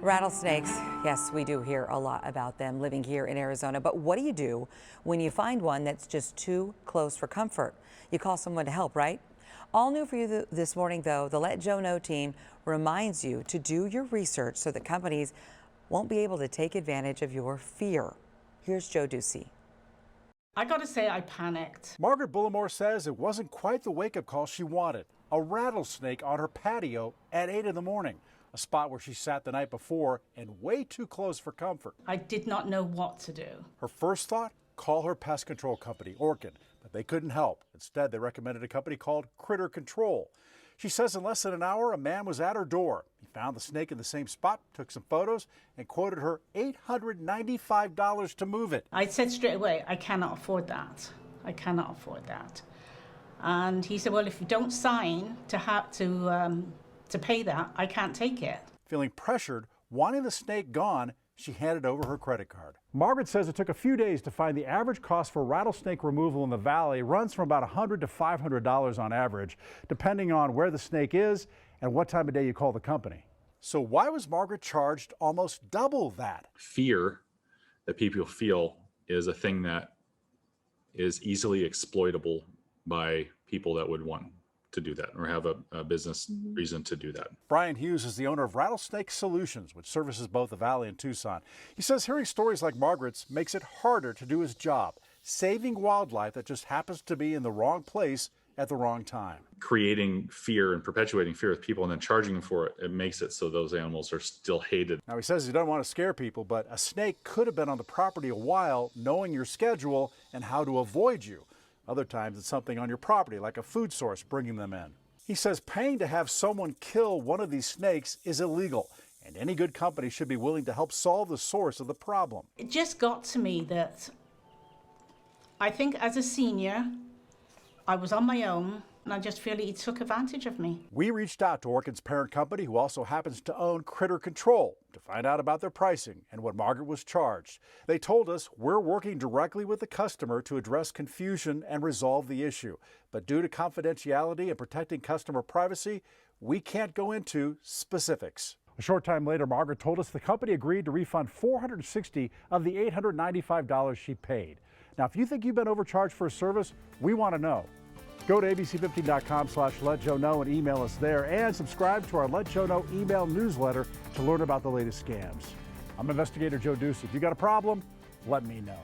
Rattlesnakes, yes, we do hear a lot about them living here in Arizona. But what do you do when you find one that's just too close for comfort? You call someone to help, right? All new for you this morning, though, the Let Joe Know team reminds you to do your research so that companies won't be able to take advantage of your fear. Here's Joe Ducey. I gotta say, I panicked. Margaret Bullimore says it wasn't quite the wake-up call she wanted. A rattlesnake on her patio at 8 in the morning, a spot where she sat the night before and way too close for comfort. I did not know what to do. Her first thought, call her pest control company, Orkin, but they couldn't help. Instead, they recommended a company called Critter Control. She says in less than an hour, a man was at her door. He found the snake in the same spot, took some photos, and quoted her $895 to move it. I said straight away, I cannot afford that. I cannot afford that. And he said, well, if you don't sign to pay that, I can't take it. Feeling pressured, wanting the snake gone, she handed over her credit card. Margaret says it took a few days to find the average cost for rattlesnake removal in the valley runs from about $100 to $500 on average, depending on where the snake is and what time of day you call the company. So why was Margaret charged almost double that? Fear that people feel is a thing that is easily exploitable by people that would want to do that or have a business reason to do that. Brian Hughes is the owner of Rattlesnake Solutions, which services both the Valley and Tucson. He says hearing stories like Margaret's makes it harder to do his job, saving wildlife that just happens to be in the wrong place at the wrong time. Creating fear and perpetuating fear with people and then charging them for it, it makes it so those animals are still hated. Now he says he doesn't want to scare people, but a snake could have been on the property a while, knowing your schedule and how to avoid you. Other times it's something on your property, like a food source bringing them in. He says paying to have someone kill one of these snakes is illegal, and any good company should be willing to help solve the source of the problem. It just got to me that I think as a senior, I was on my own, and I just feel he took advantage of me. We reached out to Orkin's parent company, who also happens to own Critter Control, to find out about their pricing and what Margaret was charged. They told us we're working directly with the customer to address confusion and resolve the issue. But due to confidentiality and protecting customer privacy, we can't go into specifics. A short time later, Margaret told us the company agreed to refund $460 of the $895 she paid. Now, if you think you've been overcharged for a service, we want to know. Go to abc15.com/letjoeknow and email us there, and subscribe to our Let Joe Know email newsletter to learn about the latest scams. I'm investigator Joe Ducey. If you got a problem, let me know.